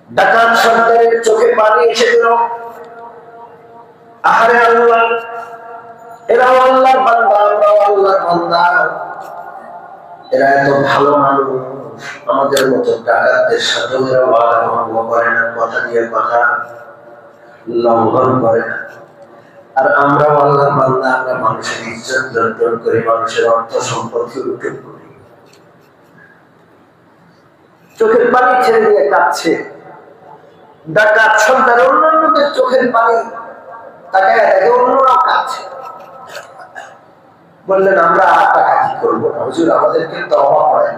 ডাকাত সন্তানের চোখে পানি এসে গেল। আহারে আল্লাহ, এরা আল্লাহর বান্দা, আমরাও আল্লাহর বান্দা, এরা এত ভালো মানুষ, আমাদের মতো ডাকাতদের সাথে এরা ওয়াদা ভঙ্গ করে না, কথা দিয়ে কথা লঙ্ঘন করে না। আর আমরাও আল্লাহর বান্দা, আমরা মানুষের ইজ্জত লুণ্ঠন করি, মানুষের অর্থ সম্পত্তি লুণ্ঠন করি। চোখের পানি ছেড়ে দিয়ে কাঁদছে ডাকাত সন্তান। অন্যান্যদের চোখের পানি তাকায় দেখে অন্যরাও কাঁদছে। বললেন, আমরা আর টাকা কি করবো না হুজুর, আমাদেরকে তওবা করেন।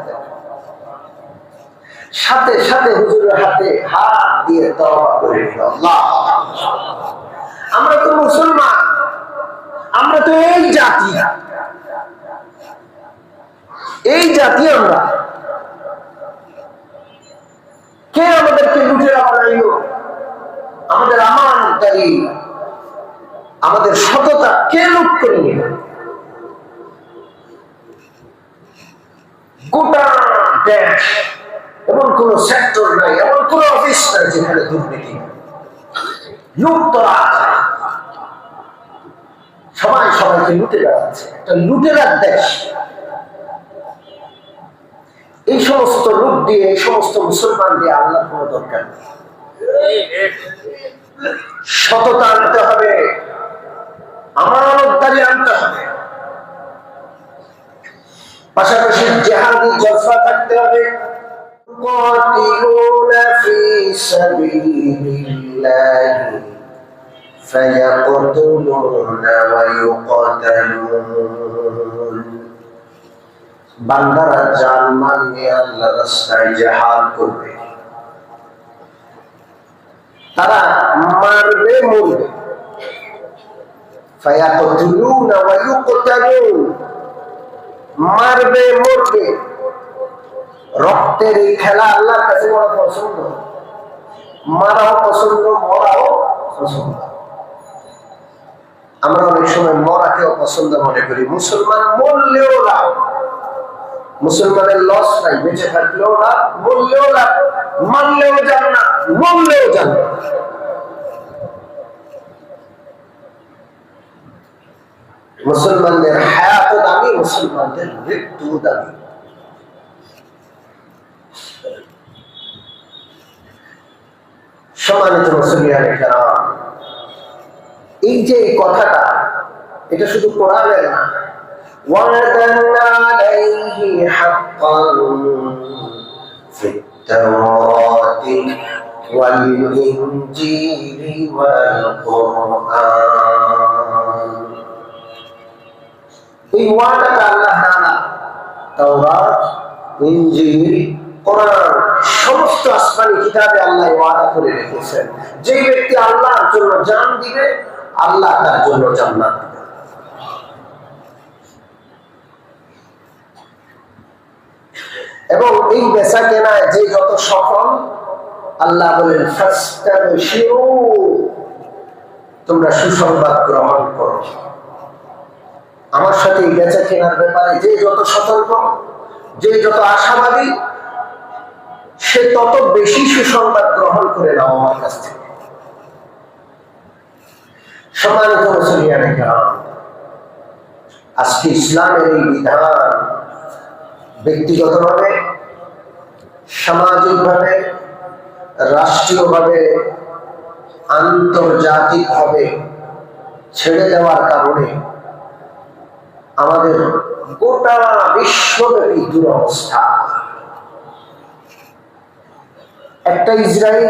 সাথে সাথে হুজুরের হাতে হাত দিয়ে তওবা করে নিল। আল্লাহ, আমরা তো মুসলমান, আমরা তো এই জাতি, এই জাতি আমরা। কে আমাদেরকে লুটেরা বানাইলো? আমাদের আমানতদারি, আমাদের সততা কে লুট করে নিল? গোটা দেশ এমন কোন সেক্টর নাই, এমন কোন অফিস নাই যেখানে দুর্নীতি লুটতরাজ। সবাই সবাইকে লুটে বেড়াচ্ছে, একটা লুটেরার দেশ। এই সমস্ত লুট দিয়ে, এই সমস্ত মুসলমান দিয়ে আল্লাহ কোনো দরকার নেই। সততা আনতে হবে, আমানতদারি আনতে হবে, পাশাপাশি জিহাদি জলসা থাকতে হবে। মুকাতিলুনা ফি সাবিলিল্লাহি ফায়াকতুলুনা ওয়া ইউকাতালুন। বান্দারা জান মাল নিয়ে আল্লাহর রাস্তায় জিহাদ করবে, তারা মারবে মরবে। ফায়াকতুলুনা ওয়া ইউকাতালুন, মারবে মরবে। রক্তের এই খেলা আল্লাহর কাছে বড় পছন্দ। মারাও পছন্দ, মরাও পছন্দ। আমরা অনেক সময় মরাকেও পছন্দ মনে করি। মুসলমান মরলেও লাভ, মুসলমানের লস নাই, বেঁচে থাকলেও লাভ, মরলেও লাভ, মানলেও জান্নাত, মরলেও জান্নাত। মুসলমানদের হায়াত দামি, মুসলমানদের মৃত্যু দামি। সম্মানিত মুসলিয়ানে কেরাম, এই যে কথাটা, এটা শুধু কোরআনের না, ওয়াদান আলাইহি হাক্কান ফিত তাওরাতি ওয়াল ইনজিলি ওয়াল কুরআন। এই ওয়াদাটা আল্লাহ তাআলা তাওরাত, ইনজিল, কোরআন সমস্ত আসমানি কিতাবে আল্লাহ ওয়াদা করে রেখেছেন। যে ব্যক্তি আল্লাহর জন্য জান দিবে, আল্লাহ তার জন্য জান্নাত দিবে। এবং এই বেচা কেনায় যে যত সফল, আল্লাহ বলেন ফাস্তাবশিরু, তোমরা সুসংবাদ গ্রহণ করো। আমার সাথে এই বেচা কেনার ব্যাপারে যে যত সতর্ক, যে যত আশাবাদী, সে তত বেশি সুসংবাদ গ্রহণ করে নাও আমার কাছ থেকে। সম্মানিত মুসলিয়ানে কেরাম, আজকে ইসলামের এই বিধান ব্যক্তিগতভাবে, সামাজিকভাবে, রাষ্ট্রীয়ভাবে, আন্তর্জাতিকভাবে ছেড়ে দেওয়ার কারণে আমাদের গোটা বিশ্বব্যাপী দুরবস্থা। একটা ইসরায়েল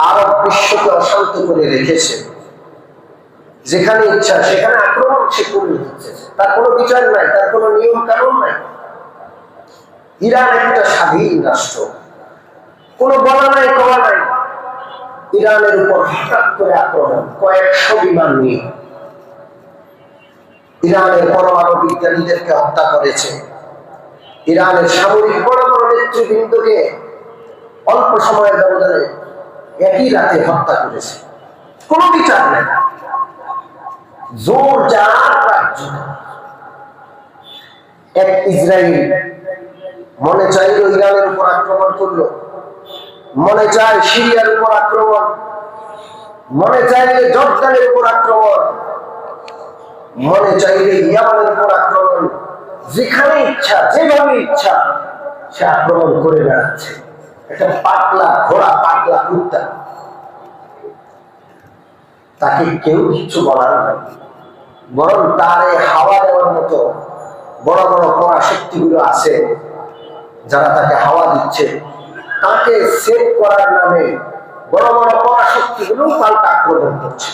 আরব বিশ্বকে অশান্ত করে রেখেছে। যেখানে ইচ্ছা সেখানে আক্রমণ সে করে দিচ্ছে, তার কোনো বিচার নাই, তার কোনো নিয়ম কানুন নাই। ইরান একটা স্বাধীন রাষ্ট্র, কোনো বলা নাই কওয়া নাই। ইরানের উপর হঠাৎ করে আক্রমণ, কয়েকশো বিমান নিয়ে ইরানের পরমাণু বিজ্ঞানীদেরকে হত্যা করেছে। ইরানের সামরিক বড় বড় নেতৃবৃন্দকে অল্প সময়ের ব্যবধানে একই রাতে হত্যা করেছে। কোনো বিচার নেই, জোর জার রাজ্য। এক ইসরায়েল মনে চাইল ইরানের উপর আক্রমণ করলো, মনে চায় সিরিয়ার উপর আক্রমণ, মনে চাইলে জর্দানের উপর আক্রমণ, মনে চাইলে ইয়ামানের উপর আক্রমণ, যেখানে ইচ্ছা যেভাবে ইচ্ছা সে আক্রমণ করে বেড়াচ্ছে। একটা পাতলা ঘোড়া, পাতলা কুত্তা, তাকে কেউ কিছু বলার নাই, বরং তারে হাওয়া দেওয়ার মতো বড় বড় পরাশক্তিগুলো আছে যারা তাকে হাওয়া দিচ্ছে। তাকে সেভ করার নামে বড় বড় পরাশক্তিগুলো পাল্টা আক্রমণ করছে।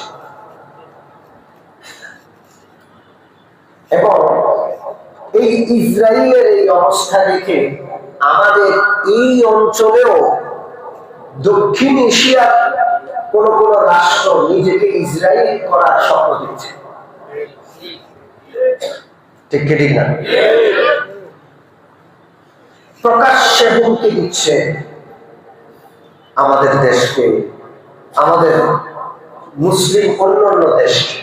এবং এই ইসরায়েলের এই অবস্থা দেখে আমাদের এই অঞ্চলেও দক্ষিণ এশিয়ার কোন কোন রাষ্ট্র নিজেকে ইসরায়েল করার স্বপ্ন দিচ্ছে। ঠিক ঠিক না? প্রকাশ্যে হুমকি দিচ্ছে আমাদের দেশকে, আমাদের মুসলিম অন্যান্য দেশকে।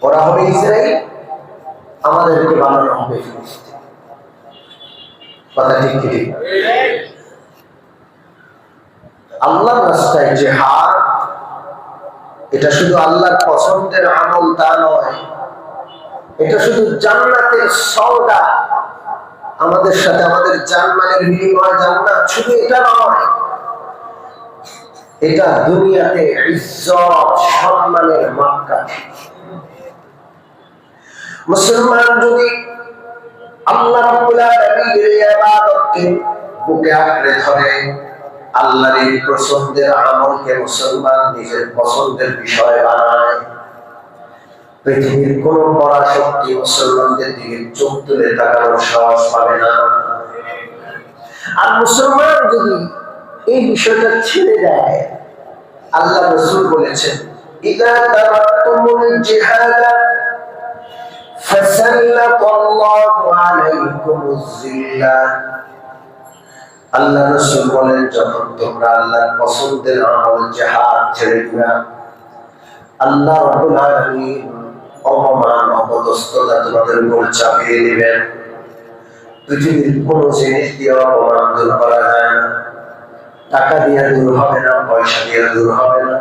ওরা হবে ইসরায়েল, আমাদেরকে বানানো হবে ফিলিস্তিন। কথা ঠিক ঠিক? আল্লাহর রাস্তায় জিহাদ, এটা শুধু আল্লাহর পছন্দের আমল তা নয়, এটা শুধু জান্নাতের সওদা। আমাদের সাথে আমাদের জান্নাতের বিনিময় জান্নাত, শুধু এটা নয়, এটা দুনিয়াতে ইজ্জত সম্মানের মাপকাঠি। মুসলমান যদি আল্লাহ রাব্বুল আলামিনের ইবাদতকে বুকে আঁকড়ে ধরে, আল্লাহর এই পছন্দের আমলকে মুসলমান নিজের পছন্দের বিষয় বানায়, পৃথিবীর কোন পরাশক্তি মুসলমানদের দিকে চোখ তুলে তাকানোর সাহস পাবে না। আর মুসলমান যদি এই বিষয়টা ছেড়ে দেয়, আল্লাহ রাসূল বলেছেন, ইযা তারাক্তুমুল জিহাদা ফাসাল্লাতাল্লাহু আলাইকুমুজ জিল্লা। আল্লাহ রাসূল বলেন, যখন তোমরা আল্লাহর পছন্দের আমল জিহাদ ছেড়ে দিবা, আল্লাহ রাব্বুল আলামিন অপমান অপদস্থতা তোমাদের উপর চাপিয়ে দিবেন। পৃথিবীর কোন জিনিস দিয়ে অপমান দূর করা যায় না, টাকা দিয়ে দূর হবে না, পয়সা দিয়ে দূর হবে না,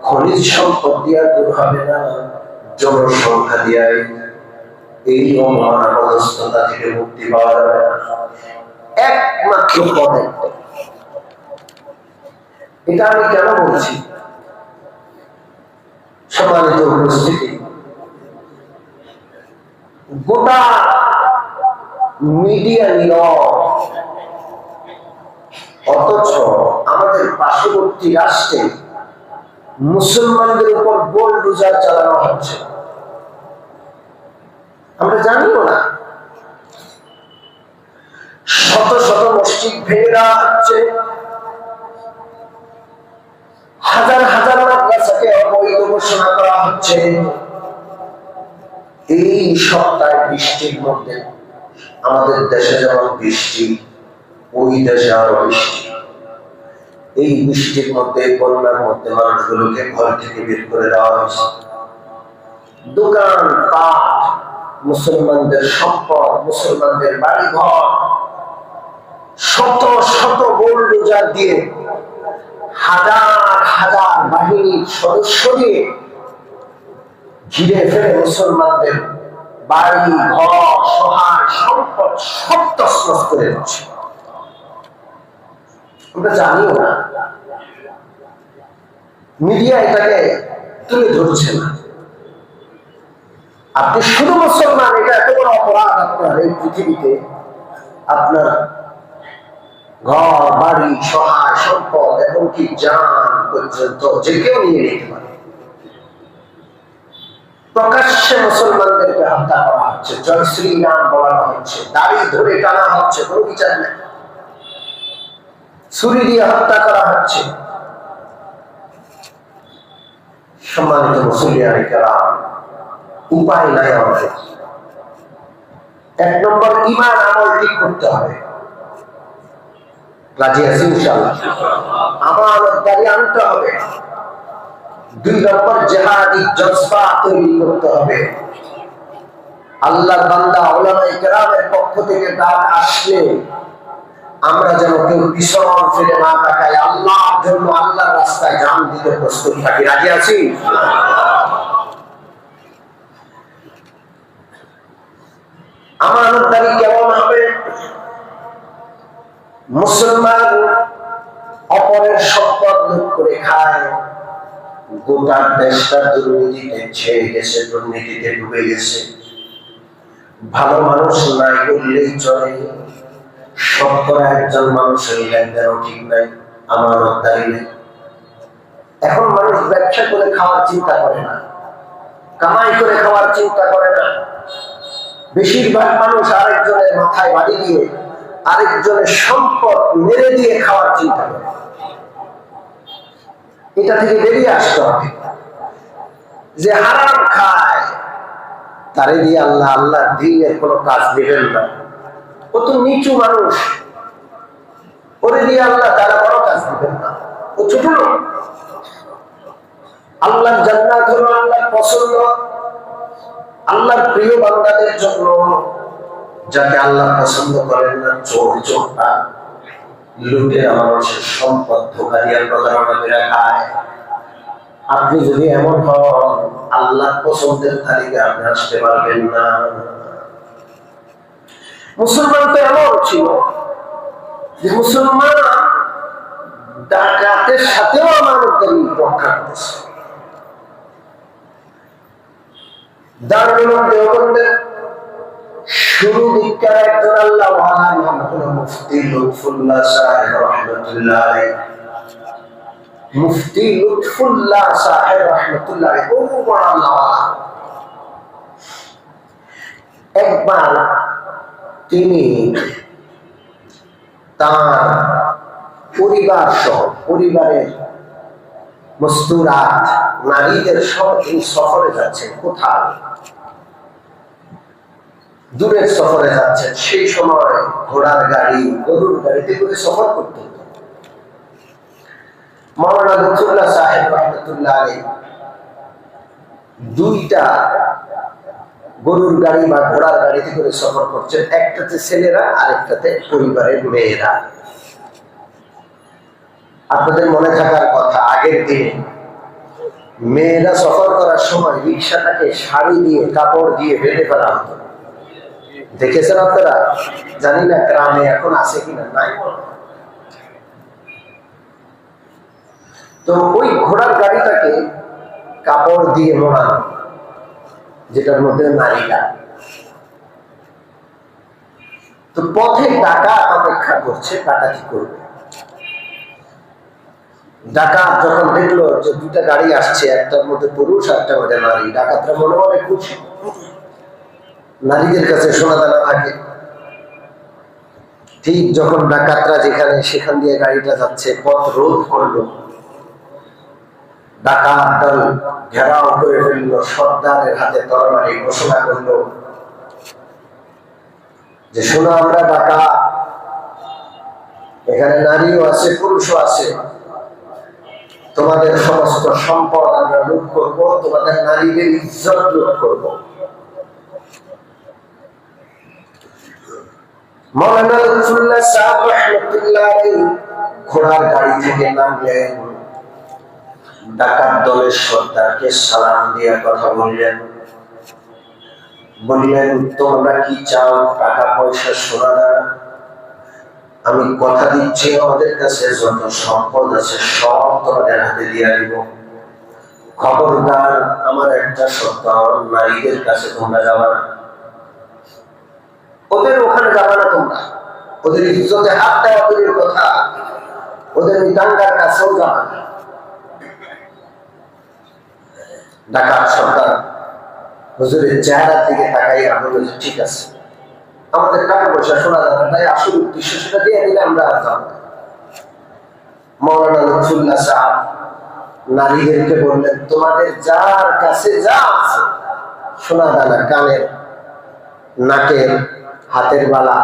খনিজ সম্পদ দিয়ে দূর হবে না, জনসংখ্যা দিয়ে এই অপমান অপদস্থতা থেকে মুক্তি পাওয়া যাবে না। একমাত্র পদে। এটা আমি কেন বলছি? সম্মানিত উপস্থিতি, গোটা মিডিয়া নীরব, অথচ আমাদের পার্শ্ববর্তী রাষ্ট্রে মুসলমানদের উপর বুলডোজার চালানো হচ্ছে, আমরা জানিও না। শত শত মসজিদ ভেঙে দেওয়া হচ্ছে, হাজার হাজার মাদ্রাসাকে অবৈধ ঘোষণা করা হচ্ছে। এই সপ্তাহে বৃষ্টির মধ্যে আমাদের দেশে যেমন বৃষ্টি, ওই দেশে আরো বৃষ্টি। এই বৃষ্টির মধ্যে, বন্যার মধ্যে মানুষগুলোকে ঘর থেকে বের করে দেওয়া হয়েছে। দোকান পাট, মুসলমানদের সম্পদ, মুসলমানদের বাড়ি ঘর শত শত বুলডোজার দিয়ে, হাজার হাজার বাহিনীর সদস্য দিয়ে ঘিরে ফেলে মুসলমানদের বাড়ি ঘর সহায় সম্পদ সব তছনছ করে দিচ্ছে। আমরা জানিও না, মিডিয়া এটাকে তুলে ধরছে না। আপনি শুধু মুসলমান, এটা এত বড় অপরাধ আপনার এই পৃথিবীতে, আপনার ঘর বাড়ি সহায় সম্পদ এমনকি জান পর্যন্ত যে কেউ নিয়ে নিতে পারে। প্রকাশ্যে মুসলমানদেরকে হত্যা করা হচ্ছে, জয় শ্রীরাম বলা হচ্ছে, দাড়ি ধরে টানা হচ্ছে, কোনো বিচার নেই, ছুরি দিয়ে হত্যা করা হচ্ছে। সম্মানিত মুসলিয়ানে কেরাম, উপায় নাই আমাদের। এক নম্বর, ঈমান আমল ঠিক করতে হবে। রাজি আছি ইনশাআল্লাহ? আমানতদারি আনতে হবে। দুই নম্বর, জিহাদি জজবা তৈরি করতে হবে। আল্লাহর বান্দা উলামায়ে কেরামের পক্ষ থেকে ডাক আসলে আমরা যেন কেউ পিছন ফিরে না তাকাই, আল্লাহর জন্য আল্লাহর রাস্তায় জান দিতে প্রস্তুত থাকি। রাজি আছি? আমানতদারি কেমন হবে? মুসলমান অপরের সম্পদ লুট করে খায়, গোটা দেশটা দুর্নীতিতে ছেয়ে গেছে, দুর্নীতিতে ডুবে গেছে। ভালো মানুষ নাই বললেই চলে, শতকরা একজন মানুষের লেনদেনও ঠিক নাই, আমানতদারি নেই। এখন মানুষ ব্যবসা করে খাওয়ার চিন্তা করে না, কামাই করে খাওয়ার চিন্তা করে না। বেশিরভাগ মানুষ আরেকজনের মাথায় বাড়ি দিয়ে, আরেকজনের সম্পদ মেরে দিয়ে খাওয়ার চিন্তা করে। এটা থেকে বেরিয়ে আসতে হবে। যে হারাম খায় তারে দিয়ে আল্লাহ দিনের কোনো কাজ নেবেন না। ও তো নিচু মানুষ, ওরে দিয়ে আল্লাহ তারা বড় কাজ নেবেন না। ও ছোট লোক। আল্লাহর জান্নাত হলো আল্লাহর পছন্দ, আল্লাহর প্রিয় বান্দাদের জন্য, যাকে আল্লাহ পছন্দ করেন না চোর চোরটা, লুটে মানুষের সম্পদ ধোঁকা দিয়ে প্রতারণা করে খায়। আপনি যদি এমন হন, আল্লাহর পছন্দের তালিকা আপনি আসতে পারবেন না। মুসলমান তো এমন ছিল যে মুসলমান ডাকাতের সাথেও আমানতদারি রক্ষা করতেছে। দারুল উলুম দেওবন্দের শুরু দিককার একজন আল্লাহওয়ালা নাম হলো মুফতি লুৎফুল্লাহ সাহেব রাহমাতুল্লাহ আলাইহি। মুফতি লুৎফুল্লাহ সাহেব রাহমাতুল্লাহ আলাইহি বহু বড় আল্লাহওয়ালা। একবার তিনি তার পরিবার সহ, পরিবারের মস্তুরাত নারীদের সহ তিনি সফরে যাচ্ছেন। কোথায়? দূরের সফরে যাচ্ছেন। সেই সময় ঘোড়ার গাড়ি, গরুর গাড়িতে করে সফর করতে হতো। মাওলানা লুৎফুল্লাহ সাহেব রাহমাতুল্লাহ আলাইহি দুইটা গরুর গাড়ি বা ঘোড়ার গাড়িতে করে সফর করছেন। একটাতে ছেলেরা, আরেকটাতে পরিবারের মেয়েরা। আপনাদের মনে থাকার কথা, আগের দিনে মেয়েরা সফর করার সময় রিক্সাটাকে শাড়ি দিয়ে, কাপড় দিয়ে বেঁধে ফেলা হতো। দেখেছেন আপনারা? জানি না গ্রামে এখন আছে কিনা, নাই। তো ওই ঘোড়ার গাড়িটাকে কাপড় দিয়ে মোড়ানো, যেটার মধ্যে নারীরা। তো পথে ডাকাত অপেক্ষা করছে, ডাকাতি করবে। ডাকাত যখন দেখলো যে দুটা গাড়ি আসছে, একটার মধ্যে পুরুষ, একটার মধ্যে নারী, ডাকাতরা মনে মনে খুশি। নারীদের কাছে সোনা দানা থাকে। ঠিক যখন ডাকাতরা যেখানে সেখান দিয়ে গাড়িটা যাচ্ছে, পথ রোধ করলো, ডাকাত দল ঘেরাও করে ফেললো, সর্দারের হাতে তরবারি, ঘোষণা করলো যে শোনো, আমরা ডাকাত, এখানে নারীও আছে, পুরুষও আছে, তোমাদের সমস্ত সম্পদ আমরা লুট করবো, তোমাদের নারীদের ইজ্জত লুট করবো। মাওলানা লুৎফুল্লাহ সাহেব রাহমাতুল্লাহ আলাইহি ঘোড়ার গাড়ি থেকে নামলেন, ডাকাত দলের সর্দারকে সালাম দিয়ে কথা বললেন। তোমরা কি চাও? টাকা পয়সা, সোনা দানা? আমি কথা দিচ্ছি, আমাদের কাছে যত সম্পদ আছে সব তোমাদের হাতে দিয়ে দিব। খবরদার, আমার একটা শর্ত, নারীদের কাছে তোমরা যাবা না, ওদের ওখানে যাবা না, তোমরা ওদের ইজ্জতে হাত দেওয়া দূরের কথা, ওদের ওই দাঙ্গার কাছেও যাবা না। ডাকাত সর্দার হুজুরের চেহারার দিকে তাকাইয়া বলল যে ঠিক আছে, আমাদের টাকা পয়সা, সোনা দানা, তাই আসল উদ্দেশ্য সেটা দিয়ে দিলে আমরা আর যাব না। মাওলানা লুৎফুল্লাহ সাহেব নারীদেরকে বললেন, তোমাদের যার কাছে যা আছে, সোনা দানা, কানের, নাকের, হাতের বালা,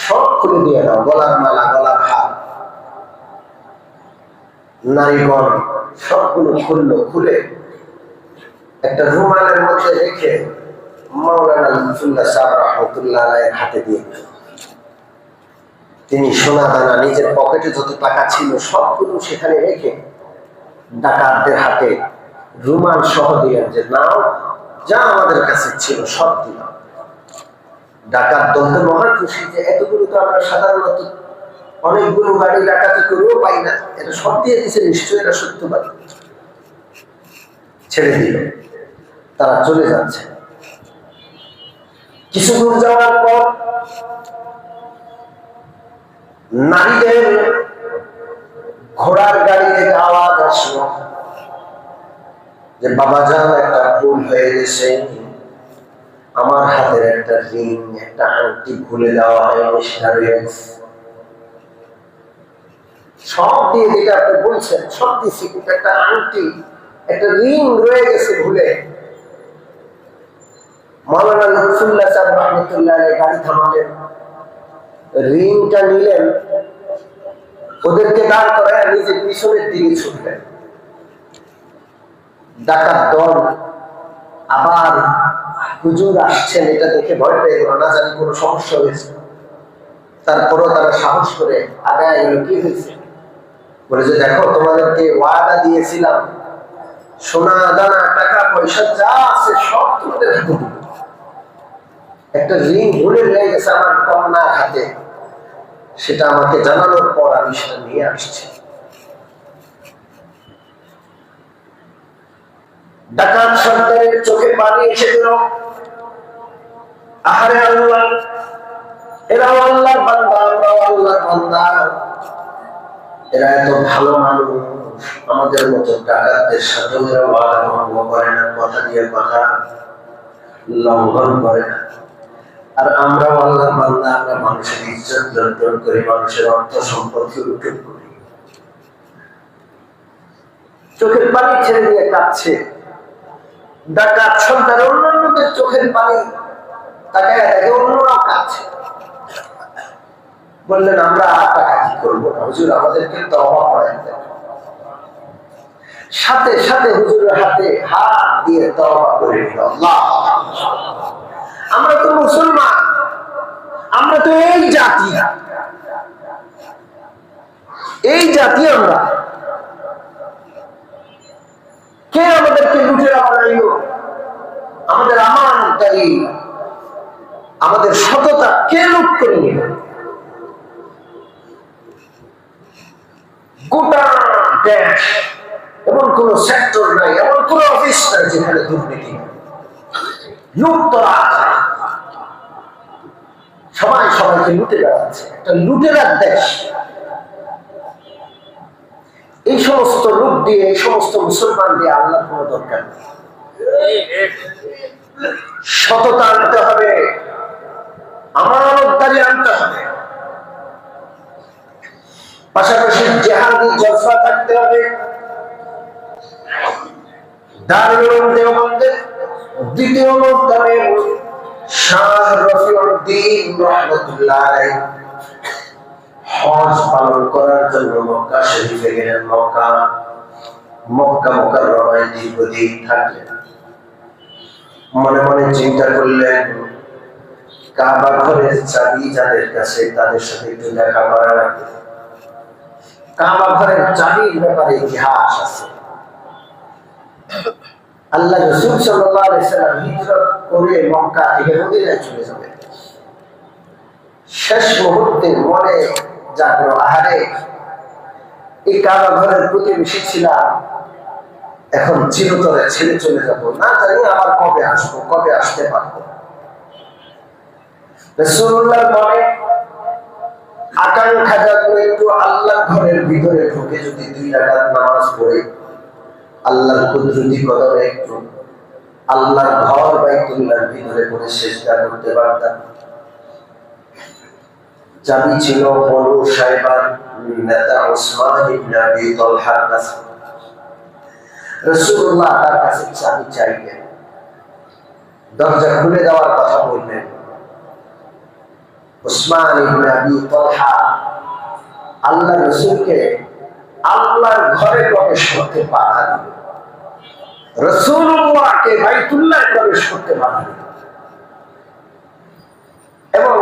সব খুলে দিয়ে দাও। গলার মালা, গলার হাত, নারীগণ সবগুলো খুললো। খুলে একটা রুমালের মধ্যে রেখে মাওলানা লুৎফুল্লাহ সাহেব রাহমাতুল্লাহ আলাইহির হাতে দিয়ে, তিনি সোনা দানা নিজের পকেটে যত টাকা ছিল সবগুলো সেখানে রেখে ডাকাতদের হাতে রুমাল সহ দিলেন যে নাও, যা আমাদের কাছে ছিল সব দিলাম। ডাকাত দলতে মহা খুশি যে এতগুলো তো আমরা সাধারণত অনেকগুলো গাড়ি ডাকাতি করেও পাই না, এটা সব দিয়ে দিচ্ছে, নিশ্চয়ই এটা সত্যবাদ। ছেড়ে দিল, তারা চলে যাচ্ছে। কিছু দূর যাওয়ার পর নারীদের ঘোড়ার গাড়ি থেকে আওয়াজ আসলো যে বাবাজান একটা ভুল হয়ে গেছে, আমার হাতের একটা রিং, একটা আংটি ভুলে দেওয়া হয়নি, সেটা রয়ে গেছে। সব দিয়ে যেটা আপনি বলছেন সব দিচ্ছি, কিন্তু একটা আংটি একটা রিং রয়ে গেছে ভুলে। মাওলানা লুৎফুল্লাহ সাহেব রহমতুল্লাহ গাড়ি থামালেন, রিংটা নিলেন, ওদেরকে দাঁড় করায় নিজে পিছনের দিকে ছুটলেন। ডাকাত দল আবার হুজুর আসছেন এটা দেখে ভয় পেয়ে গেল, না জানি কোনো সমস্যা হয়েছে। তারপরও তারা সাহস করে আগায় গেল। কি হয়েছে? বলে যে দেখো, তোমাদেরকে ওয়াদা দিয়েছিলাম সোনা দানা টাকা পয়সা যা আছে সব তোমাদের হাতে দিব। একটা রিং ভুলে রয়ে গেছে আমার কন্যার হাতে, সেটা আমাকে জানানোর পর আমি সেটা নিয়ে আসছি। ডাকাত সর্দারের চোখে পানি এসে গেল। আহারে আল্লাহ, এরাও আল্লাহর বান্দা, আমরাও আল্লাহর বান্দা, এরা এত ভালো মানুষ, আমাদের মতো ডাকাতদের সাথে এরা ওয়াদা ভঙ্গ করে না, কথা দিয়ে কথা লঙ্ঘন করে না। আর আমরাও আল্লাহর বান্দা, আমরা মানুষের ইজ্জত লুণ্ঠন করি, মানুষের অর্থ সম্পত্তি লুণ্ঠন করি। চোখের পানি ছেড়ে দিয়ে কাঁদছে ডাকাত সর্দার। অন্যান্যদের চোখের পানি তাকায় দেখে অন্যরাও কাঁদছে। বললেন আমরা টাকা কি করবো না হুজুর, আমাদেরকে তওবা করেন। সাথে সাথে হুজুরের হাতে হাত দিয়ে তওবা করে নিল। আল্লাহ, আমরা তো মুসলমান, আমরা তো এই জাতি, এই জাতি আমরা। কে আমাদেরকে লুটেরা বানাইল? আমাদের আমানতদারি, আমাদের সততা কে লুট করে নিল? গোটা দেশ এমন কোন সেক্টর নাই, এমন কোন অফিস নাই যেখানে দুর্নীতি লুটতরাজ। সবাই সবাইকে লুটে বেড়াচ্ছে, একটা লুটেরার দেশ। এই সমস্ত লুট দিয়ে, এই সমস্ত মুসলমান দিয়ে আল্লাহর কোনো দরকার নেই। সততা আনতে হবে, আমানতদারি আনতে হবে, পাশাপাশি জিহাদি জজবা থাকতে হবে। দারুল উলুম দেওবন্দের দ্বিতীয় মুফতি শাহ রফিউদ্দিন রহমাতুল্লাহ আলাইহি হজ পালন করার জন্য মক্কা শরীফে গেলেন। মক্কা মুকাররমায় দীর্ঘদিন থাকলেন। মনে মনে চিন্তা করলেন, কাবা ঘরের চাবি যাদের কাছে তাদের সাথে একটু দেখা করা লাগবে। কাবা ঘরের চাবির ব্যাপারে ইতিহাস আছে। আল্লাহ রাসূল সাল্লাল্লাহু আলাইহি ওয়াসাল্লাম হিজরত করে মক্কা থেকে মদিনায় চলে যাবেন। শেষ মুহূর্তে মনে জাগলো, আহারে এই কাবা ঘরের প্রতিবেশী ছিলাম, এখন চিরতরে ছেড়ে চলে যাব, না জানি আবার কবে আসবো, কবে আসতে পারবো। রাসূলুল্লাহর মনে আকাঙ্ক্ষা জাগলো, একটু আল্লাহর ঘরের ভিতরে ঢুকে যদি 2 রাকাত নামাজ পড়ে আল্লাহর কুদরতি কদমে একটু আল্লাহর ঘর বাইতুল্লাহর ভিতরে করে সিজদা করতে পারতাম। চাবি ছিল বনু সাইবার নেতা উসমান ইবনে আবি তালহার কাছে। রাসূলুল্লাহ তার কাছে চাবি চাইলেন, দরজা খুলে দেওয়ার কথা বললেন। উসমান ইবনে আবি তালহা আল্লাহ রাসূলকে আল্লাহর ঘরে প্রবেশ করতে বাধা দিল, রাসূলুল্লাহকে বাইতুল্লাহ প্রবেশ করতে বাধা দিল এবং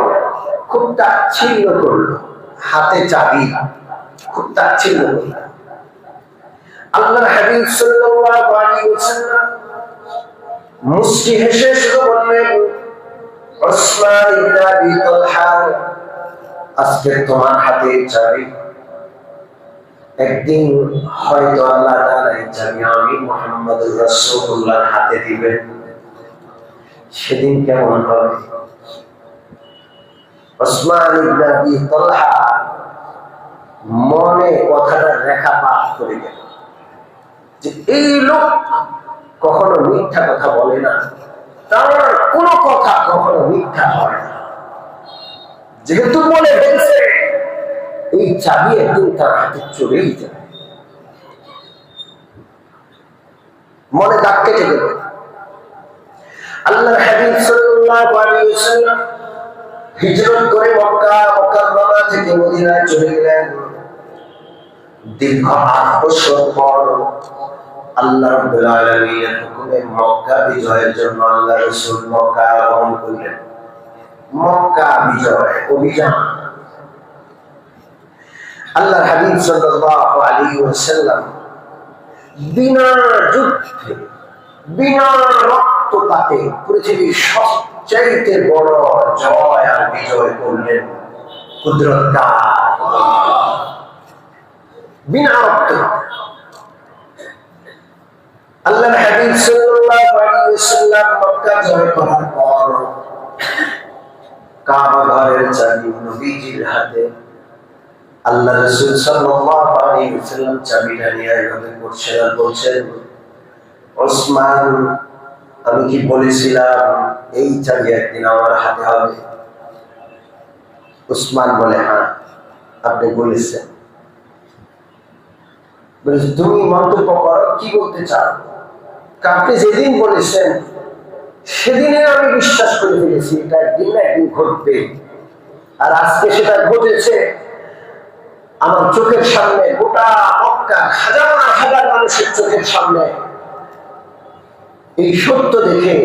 খুব তাচ্ছিল্য করল। হাতে চাবি, খুব তাচ্ছিল্য করলেন। আল্লাহর হাবিব সাল্লাল্লাহু আলাইহি ওয়াসাল্লাম মুস্কি হেসে শুধু বললেন, উসমান ইবনে আবি তালহা, আজকে তোমার হাতে চাবি, একদিন হয়তো আল্লাহ তাআলা এই চাবি আমি মুহাম্মদুর রাসূলুল্লাহর হাতে দিবেন, সেদিন কেমন হবে? উসমান ইবনে আবি তালহা মনে কথাটা রেখাপাত করে গেল যে এই লোক কখনো মিথ্যা কথা বলে না, তার কোনো কথা কখনো মিথ্যা হয় না, যেহেতু বলে ফেলছে এই চাবি একদিন তার হাতে চলেই যাবে। মনে দাগ কেটে গেল। আল্লাহর হাবিব সাল্লাল্লাহু আলাইহি ওয়াসাল্লাম হিজরত করে মক্কা মুকাররমা থেকে মদিনায় চলে গেলেন। দীর্ঘ 8 বছর পর আল্লাহ রাব্বুল আলামিনের হুকুমে মক্কা বিজয়ের জন্য আল্লাহ রাসূল মক্কা আগমন করলেন। মক্কা বিজয় অভিযান। আল্লাহর হাবিব সাল্লাল্লাহু আলাইহি ওয়াসাল্লাম বিনা যুদ্ধে, বিনা রক্তপাতে পৃথিবীর সবচাইতে বড় জয় আর বিজয় করলেন। কুদরতকার বিনা রক্তপাতে। আল্লাহর হাবিব সাল্লাল্লাহু আলাইহি ওয়াসাল্লাম মক্কা জয় করার পর কাবা ঘরের চাবি নবীজির হাতে। আল্লাহ রাসূল সাল্লাল্লাহু আলাইহি ওয়াসাল্লাম চাবিটা নিয়ে এভাবে করছেন আর বলছেন, ওসমান, আমি কি বলেছিলাম এই চাবি একদিন আমার হাতে হবে? ওসমান বলে, হ্যাঁ আপনি বলেছেন। বলেছে, তুমি মন্তব্য করো, কি বলতে চাও? আপনি যেদিন বলেছেন সেদিনে আমি বিশ্বাস করে ফেলেছি এটা একদিন না একদিন ঘটবে, আর আজকে সেটা ঘটেছে আমার চোখের সামনে, গোটা মক্কা হাজার হাজার মানুষের চোখের সামনে। এই সত্য দেখে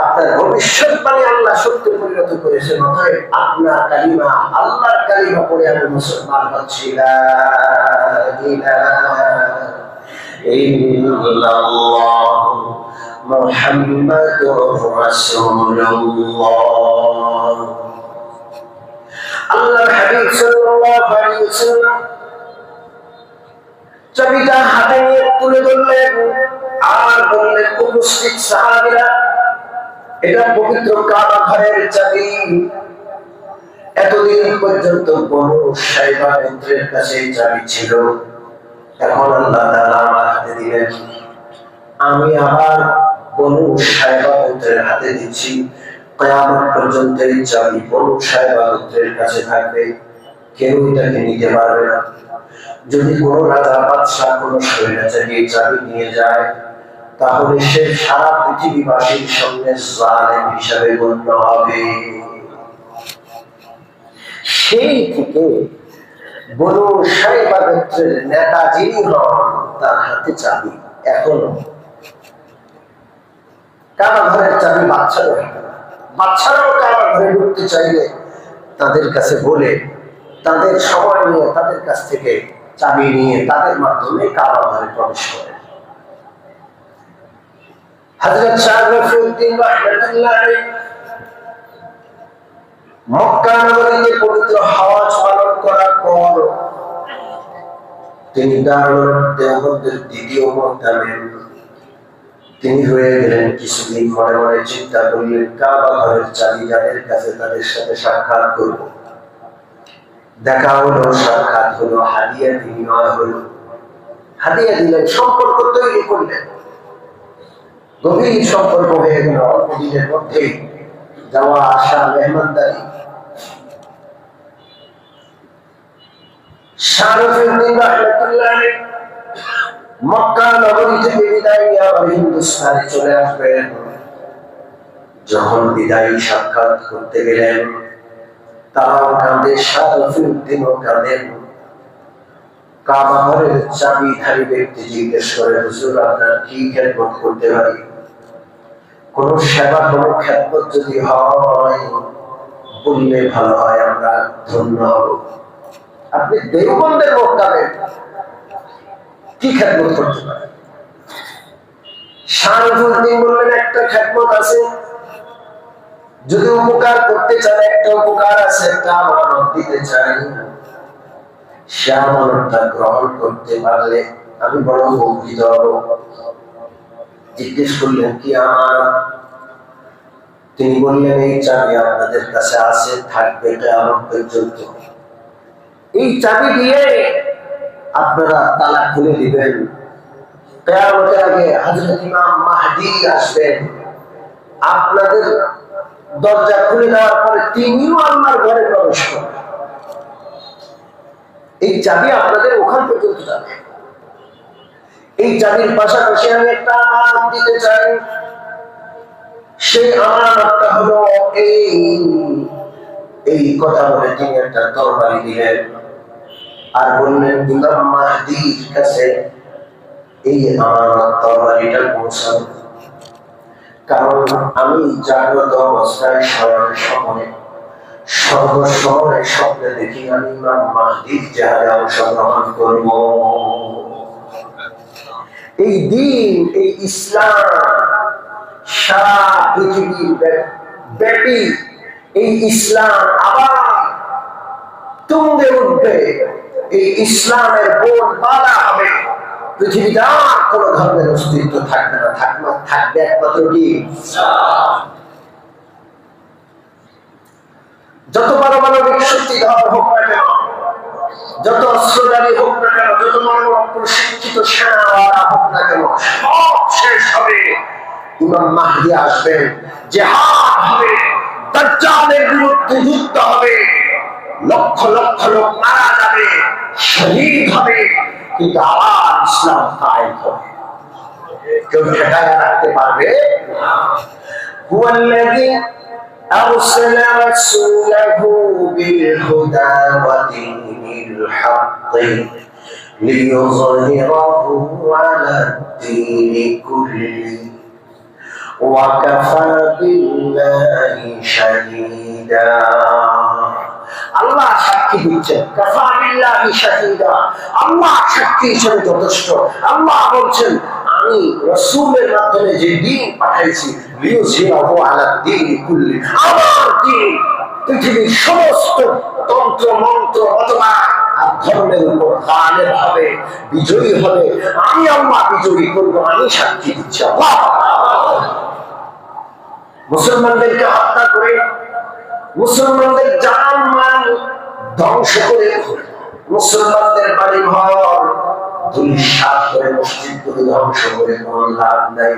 আপনার ভবিষ্যৎবাণী আল্লাহ সত্য পরিণত করেছেন। অতএব আপনার কালিমা, আল্লাহর কালিমা পড়ে আমি মুসলমান হচ্ছি। লা ইলাহা ইল্লাল্লাহ মুহাম্মাদুর রাসূলুল্লাহ। আল্লাহর হাবিব সাল্লাল্লাহু আলাইহি ওয়াসাল্লাম চাবিটা হাতে নিয়ে তুলে ধরলেন আর বললেন, উপস্থিত সাহাবীরা, এটা পবিত্র কাবা ঘরের চাবি। এতদিন পর্যন্ত বনু সাইবা গোত্রের কাছে চাবি ছিল, এখন আল্লাহ তাআলা আমার হাতে দিলেন, আমি আবার বনু সাইবা গোত্রের হাতে দিচ্ছি। কিয়ামত পর্যন্ত এই চাবি বনু সাইবা গোত্রের কাছে থাকবে, কেউ এটাকে নিতে পারবে না। যদি কোনো রাজা বাদশাহ কোনো স্বৈরাচারী এই চাবি নিয়ে যায়, তাহলে সে সারা পৃথিবীবাসীর সামনে জালেম হিসাবে গণ্য হবে। সেই থেকে বনু সাইবা গোত্রের নেতা যিনি হন, তার হাতে চাবি এখনো। কাবা ঘরের চাবি বাচ্চারাও কাবা ঘরে ঢুকতে চাইলে তাদের কাছে বলে, তাদের সময় নিয়ে তাদের কাছ থেকে চাবি নিয়ে তাদের মাধ্যমে কাবা ঘরে প্রবেশ করে। হযরত শাহ রফিউদ্দিন রাহমাতুল্লাহ আলাইহি মক্কা নগরীতে পবিত্র হজ পালন করার পর তিনি দারুল দেওবন্দের দ্বিতীয় মুহতামিম তিনি হয়ে গেলেন। কিছুদিন মনে মনে চিন্তা করলেন, কাবা ঘরের চাবি যাদের কাছে, তাদের সাথে সাক্ষাৎ করব। দেখা হলো, সাক্ষাৎ হলো, হাদিয়া বিনিময় হলো। হাদিয়া দিলেন, সম্পর্ক তৈরি করলেন, গভীর সম্পর্ক হয়ে গেল। অল্প দিনের মধ্যেই যাওয়া আসা, মেহমানদারি। শাহ রফিউদ্দিন রাহমাতুল্লাহ আলাইহি মক্কা নগরী থেকে বিদায় নিয়ে আবার হিন্দুস্তানে চলে আসবেন। যখন বিদায়ী সাক্ষাৎ করতে গেলেন, তারাও কাঁদে, শাহ রফিউদ্দিনও কাঁদেন। কাবা ঘরের চাবিধারী ব্যক্তি জিজ্ঞেস করে, হুজুর আপনার কি খেদমত করতে পারি? কোন সেবা, কোন খেদমত যদি হয় বললে ভালো হয়, আমরা ধন্য হব। আপনি দেওবন্দের মোকামে কি খেদমত করতে পারেন? শাহাবুদ্দিন বললেন একটা খেদমত আছে, যদি উপকার করতে চান একটা উপকার আছে, একটা আমানত দিতে চাই, সে আমানতটা গ্রহণ করতে পারলে আমি বড় উপকৃত হব। জিজ্ঞেস করলেন কি আমানত? তিনি বললেন এই চাবি আপনাদের কাছে আছে, থাকবে কিয়ামত পর্যন্ত। এই চাবি দিয়ে আপনারা তালা খুলে দিবেন। কিয়ামতের আগে হযরত ইমাম মাহদী আসবেন, আপনাদের দরজা খুলে দেওয়ার পরে তিনিও আল্লাহর ঘরে প্রবেশ করবেন। এই চাবি আপনাদের ওখান পর্যন্ত যাবে। এই চাবির পাশাপাশি আমি একটা আমানত দিতে চাই। সেই আমানতটা হলো এই কথা বলে তিনি একটা তরবারি দিলেন আর বললেন ইমাম মাহদীর কাছে এই আমানত তরবারিটা পৌঁছান। কারণ আমি জাগ্রত অবস্থায় স্বপ্নে সর্বসময় স্বপ্নে দেখি আমি ইমাম মাহদীর জাহাজে অংশগ্রহণ করব। এই দিন, এই ইসলাম সারা পৃথিবীর ব্যাপী এই ইসলাম আবার তুঙ্গে উঠবে। এই ইসলামের বোলবালা হবে। পৃথিবীতে আর কোন ধর্মের অস্তিত্ব থাকবে না, থাকবে একমাত্র কি যত পারমাণবিক শক্তিধর হোক না কেন, যত অস্ত্রধারী হোক না কেন, যত মানব প্রশিক্ষিত সেনাওয়ালা হোক না কেন, সব শেষ হবে। ইমাম মাহদী আসবেন, জিহাদ হবে, দাজ্জালের বিরুদ্ধে যুদ্ধ হবে, লক্ষ লক্ষ লোক মারা যাবে, শহীদ হবে, কিন্তু আবার ইসলাম কায়েম হবে। কেউ ঠেকায় রাখতে পারবে না। হুয়াল্লাযী أرسل رسوله بالهدى ودين الحق ليظهره على الدين كله وكفى بالله شهيدا। আল্লাহ সাক্ষী দিচ্ছেন, কাফা বিল্লাহি শাহীদা, আল্লাহ সাক্ষী হিসেবে যথেষ্ট। আল্লাহ বলছেন আমি রাসূলের মাধ্যমে যে দ্বীন পাঠাইছি, লিইউযহিরাহু আলা দ্বীনি কুল্লি, আমার দ্বীন পৃথিবীর সমস্ত তন্ত্র মন্ত্র অথবা ধর্মের উপর গালেব হবে, বিজয়ী হবে। আমি আল্লাহ বিজয়ী করব, আমি সাক্ষী দিচ্ছি। আল্লাহ মুসলমানদেরকে হত্যা করে, মুসলমানদের জান মাল ধ্বংস করে, মুসলমানদের বাড়ি ঘর ধূলিসাৎ করে, মসজিদগুলো ধ্বংস করে কোন লাভ নাই।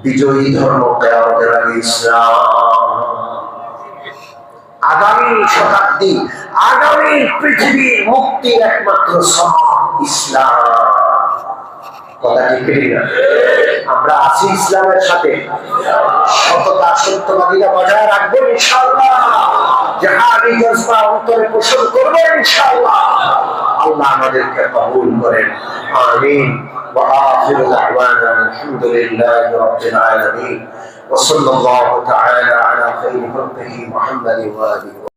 বিজয়ী ধর্ম কিয়ামতের আগে ইসলাম। আগামী শতাব্দী, আগামী পৃথিবীর মুক্তির একমাত্র সমাজ ইসলাম। কথা ঠিক না? আমরা আছি ইসলামের সাথে। সততা সত্যবাদীরা বজায় রাখবেন ইনশাআল্লাহ। জিহাদি জজবা অন্তরে পোষণ করবেন ইনশাআল্লাহ। আল্লাহ আমাদেরকে কবুল করেন। আমিন। ওয়া আখিরু দাওয়ানা আলহামদুলিল্লাহি রাব্বিল আলামিন। ওয়া সাল্লাল্লাহু তাআলা আলা খায়রি খালকিহি মুহাম্মাদিন ওয়া আলিহি।